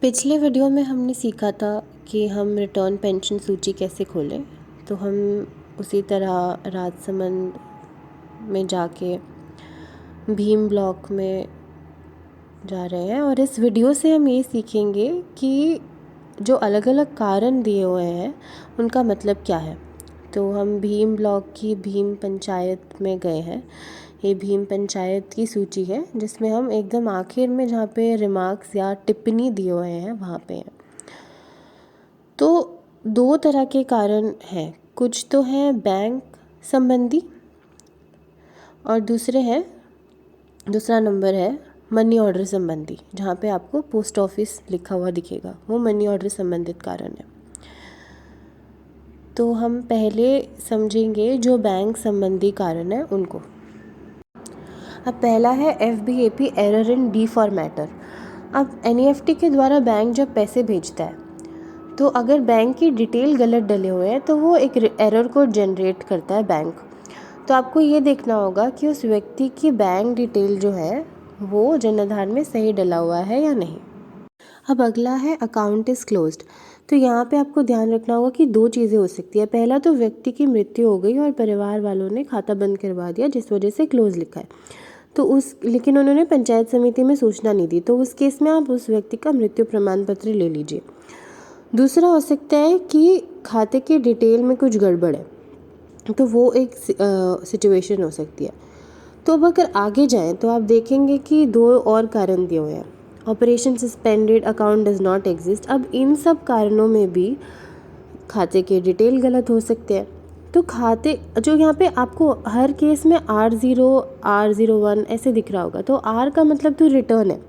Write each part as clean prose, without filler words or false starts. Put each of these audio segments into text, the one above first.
पिछले वीडियो में हमने सीखा था कि हम रिटर्न पेंशन सूची कैसे खोलें। तो हम उसी तरह राजसमंद में जाके भीम ब्लॉक में जा रहे हैं और इस वीडियो से हम ये सीखेंगे कि जो अलग अलग कारण दिए हुए हैं उनका मतलब क्या है। तो हम भीम ब्लॉक की भीम पंचायत में गए हैं। ये भीम पंचायत की सूची है जिसमें हम एकदम आखिर में जहाँ पे रिमार्क्स या टिप्पणी दिए हुए हैं वहाँ पे हैं। तो दो तरह के कारण हैं, कुछ तो हैं बैंक संबंधी और दूसरा नंबर है मनी ऑर्डर संबंधी, जहाँ पे आपको पोस्ट ऑफिस लिखा हुआ दिखेगा, वो मनी ऑर्डर संबंधित कारण है। तो हम पहले समझेंगे जो बैंक संबंधी कारण है उनको। अब पहला है FBAP error in D formatter. अब NEFT के द्वारा बैंक जब पैसे भेजता है तो अगर बैंक की डिटेल गलत डले हुए हैं तो वो एक एरर कोड जनरेट करता है बैंक। तो आपको ये देखना होगा कि उस व्यक्ति की बैंक डिटेल जो है वो जन आधार में सही डला हुआ है या नहीं। अब अगला है अकाउंट इज़ क्लोज्ड। तो यहाँ पे आपको ध्यान रखना होगा कि दो चीज़ें हो सकती है। पहला तो व्यक्ति की मृत्यु हो गई और परिवार वालों ने खाता बंद करवा दिया जिस वजह से क्लोज लिखा है, तो लेकिन उन्होंने पंचायत समिति में सूचना नहीं दी, तो उस केस में आप उस व्यक्ति का मृत्यु प्रमाण पत्र ले लीजिए। दूसरा हो सकता है कि खाते की डिटेल में कुछ गड़बड़ है, तो वो एक सिचुएशन हो सकती है। तो अब अगर आगे जाएं तो आप देखेंगे कि दो और कारण दिए हुए हैं, operation suspended, account does not exist. अब इन सब कारणों में भी खाते के डिटेल गलत हो सकते हैं। तो खाते जो यहाँ पे आपको हर केस में R0 R01 ऐसे दिख रहा होगा, तो R का मतलब तो रिटर्न है।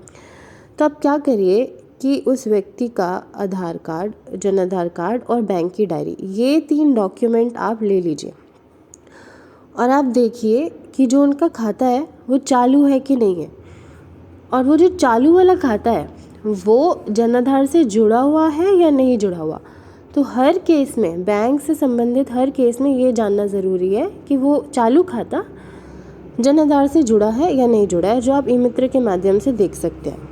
तो आप क्या करिए कि उस व्यक्ति का आधार कार्ड, जन आधार कार्ड और बैंक की डायरी, ये 3 डॉक्यूमेंट आप ले लीजिए और आप देखिए कि जो उनका खाता है वो चालू है कि नहीं है, और वो जो चालू वाला खाता है वो जन आधार से जुड़ा हुआ है या नहीं जुड़ा हुआ। तो हर केस में, बैंक से संबंधित हर केस में ये जानना ज़रूरी है कि वो चालू खाता जन आधार से जुड़ा है या नहीं जुड़ा है, जो आप ई मित्र के माध्यम से देख सकते हैं।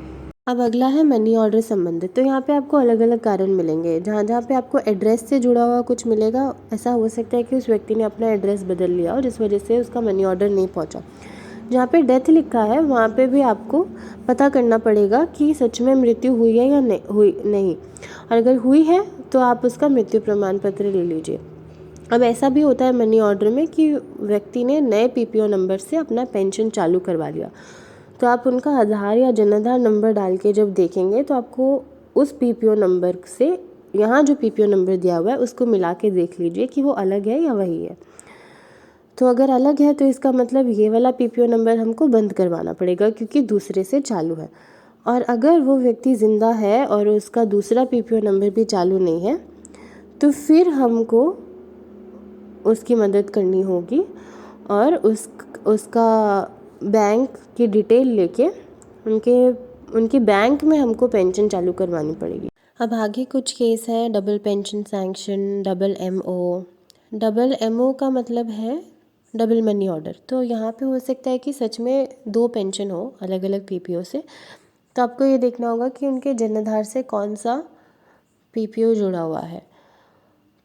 अब अगला है मनी ऑर्डर संबंधित। तो यहाँ पे आपको अलग अलग कारण मिलेंगे। जहाँ जहाँ पे आपको एड्रेस से जुड़ा हुआ कुछ मिलेगा, ऐसा हो सकता है कि उस व्यक्ति ने अपना एड्रेस बदल लिया और जिस वजह से उसका मनी ऑर्डर नहीं पहुँचा। जहाँ पे डेथ लिखा है वहाँ पे भी आपको पता करना पड़ेगा कि सच में मृत्यु हुई है या नहीं, और अगर हुई है तो आप उसका मृत्यु प्रमाण पत्र ले लीजिए। अब ऐसा भी होता है मनी ऑर्डर में कि व्यक्ति ने नए PPO नंबर से अपना पेंशन चालू करवा लिया, तो आप उनका आधार या जन आधार नंबर डाल के जब देखेंगे तो आपको उस PPO नंबर से यहाँ जो PPO नंबर दिया हुआ है उसको मिला के देख लीजिए कि वो अलग है या वही है। तो अगर अलग है तो इसका मतलब ये वाला PPO नंबर हमको बंद करवाना पड़ेगा क्योंकि दूसरे से चालू है। और अगर वो व्यक्ति ज़िंदा है और उसका दूसरा PPO नंबर भी चालू नहीं है तो फिर हमको उसकी मदद करनी होगी और उसका बैंक की डिटेल लेके उनके बैंक में हमको पेंशन चालू करवानी पड़ेगी। अब आगे कुछ केस है, double pension sanction, double MO का मतलब है डबल मनी ऑर्डर। तो यहाँ पे हो सकता है कि सच में 2 पेंशन हो अलग अलग PPO से, तो आपको ये देखना होगा कि उनके जन आधार से कौन सा PPO जुड़ा हुआ है।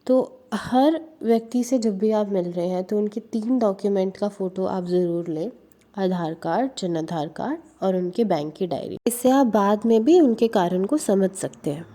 तो हर व्यक्ति से जब भी आप मिल रहे हैं तो उनके 3 डॉक्यूमेंट का फ़ोटो आप ज़रूर लें, आधार कार्ड, जन आधार कार्ड और उनके बैंक की डायरी। इससे आप बाद में भी उनके कारण को समझ सकते हैं।